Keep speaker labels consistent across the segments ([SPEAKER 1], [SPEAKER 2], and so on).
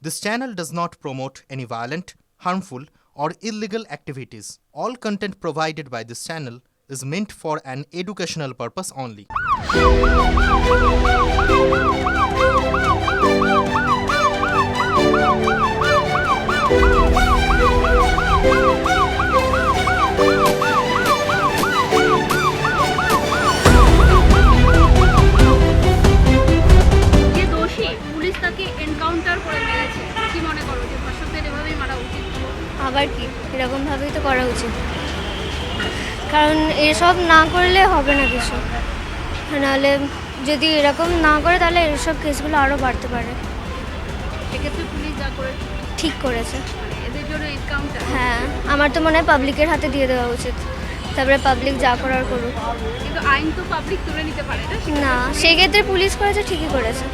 [SPEAKER 1] This channel does not promote any violent, harmful, or illegal activities. All content provided by this channel is meant for an educational purpose only.
[SPEAKER 2] যে দোষী police তাকে encounter করে মেরেছে, কি মনে করো যে ধর্ষকদের এভাবেই মারা উচিত?
[SPEAKER 3] আবার কি এরকমভাবেই তো করা উচিত, কারণ এসব না করলে হবে না কিছু। নাহলে যদি এরকম না করে তাহলে এসব কেসগুলো আরও বাড়তে পারে।
[SPEAKER 2] সেক্ষেত্রে পুলিশ যা করে
[SPEAKER 3] ঠিক করেছে।
[SPEAKER 2] এদের জন্য এনকাউন্টার,
[SPEAKER 3] হ্যাঁ, আমার তো মনে হয় পাবলিকের হাতে দিয়ে দেওয়া উচিত, তারপরে পাবলিক যা করার করুক।
[SPEAKER 2] কিন্তু আইন তো পাবলিক তুলে নিতে পারে না।
[SPEAKER 3] না, সেই ক্ষেত্রে পুলিশ করেছে, ঠিকই করেছে,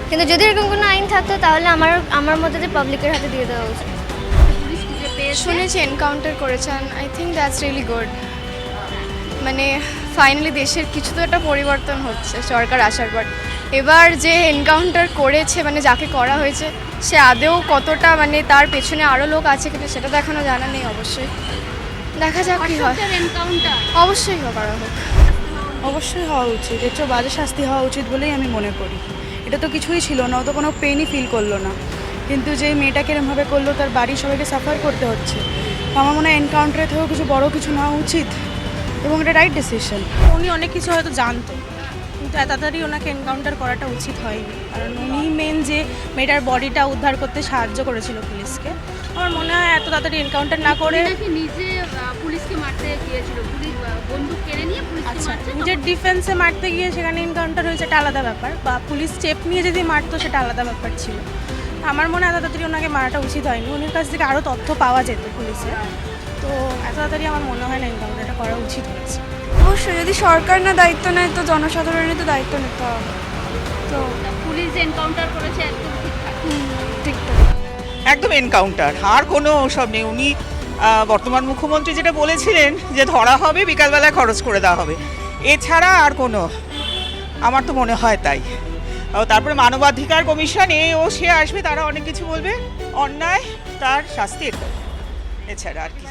[SPEAKER 3] কিন্তু যদি এরকম কোনো আইন থাকতো তাহলে আমার মতে যে পাবলিকের হাতে দিয়ে দেওয়া উচিত।
[SPEAKER 2] পুলিশ খুঁজে পেয়েছে,
[SPEAKER 4] শুনেছি এনকাউন্টার করেছেন। I think that's really good. মানে ফাইনালি দেশের কিছু তো একটা পরিবর্তন হচ্ছে সরকার আসার পর। এবার যে এনকাউন্টার করেছে, মানে যাকে করা হয়েছে, সে আদেও কতটা, মানে তার পেছনে আরও লোক আছে কিনা সেটা তো এখনও জানা নেই। অবশ্যই দেখা যাক কী হয়।
[SPEAKER 2] ধর্ষকদের এনকাউন্টার
[SPEAKER 4] অবশ্যই করা হোক।
[SPEAKER 5] অবশ্যই হওয়া উচিত, এর চেয়ে বাজে শাস্তি হওয়া উচিত বলেই আমি মনে করি। এটা তো কিছুই ছিল না, ও তো কোনো পেনই ফিল করলো না, কিন্তু যে মেয়েটাকে এরমভাবে করলো তার বাড়ির সবাইকে সাফার করতে হচ্ছে। তো আমার মনে হয় এনকাউন্টারের থেকেও কিছু বড় কিছু নেওয়া উচিত এবং এটা রাইট ডিসিশন।
[SPEAKER 6] উনি অনেক কিছু হয়তো জানতো, কিন্তু এত তাড়াতাড়ি ওনাকে এনকাউন্টার করাটা উচিত হয়নি, কারণ উনি মেন যে মেয়েটার বডিটা উদ্ধার করতে সাহায্য করেছিল পুলিশকে। আমার মনে হয় এত তাড়াতাড়ি এনকাউন্টার না করে,
[SPEAKER 2] নাকি নিজে পুলিশকে মারতে গিয়েছিল, পুলিশ বন্দুক কেড়ে নিয়ে পুলিশকে
[SPEAKER 6] আচ্ছা,
[SPEAKER 2] মারছে।
[SPEAKER 6] নিজের ডিফেন্সে মারতে গিয়ে সেখানে এনকাউন্টার হয়েছে, এটা আলাদা ব্যাপার, বা পুলিশ স্টেপ নিয়ে যদি মারতো সেটা আলাদা ব্যাপার ছিল। আমার মনে হয় এত তাড়াতাড়ি ওনাকে মারাটা উচিত হয়নি, ওনার কাছ থেকে আরও তথ্য পাওয়া যেত পুলিশের। তো এত তাড়াতাড়ি আমার মনে হয় না এনকাউন্টারটা করা উচিত হয়েছে।
[SPEAKER 4] অবশ্যই যদি সরকার না দায়িত্ব নেয় তো জনসাধারণের তো দায়িত্ব নিতে হবে। তো
[SPEAKER 2] পুলিশ যে এনকাউন্টার করেছে একদম ঠিকঠাক।
[SPEAKER 4] ঠিকঠাক
[SPEAKER 7] একদম এনকাউন্টার, আর কোনো ওসব নেই। উনি বর্তমান মুখ্যমন্ত্রী যেটা বলেছিলেন যে ধরা হবে, বিকালবেলায় খরচ করে দেওয়া হবে, এছাড়া আর কোনো, আমার তো মনে হয় তাই। তারপরে মানবাধিকার কমিশন সে আসবে, তারা অনেক কিছু বলবে, অন্যায় তার শাস্তি, এছাড়া আর কি।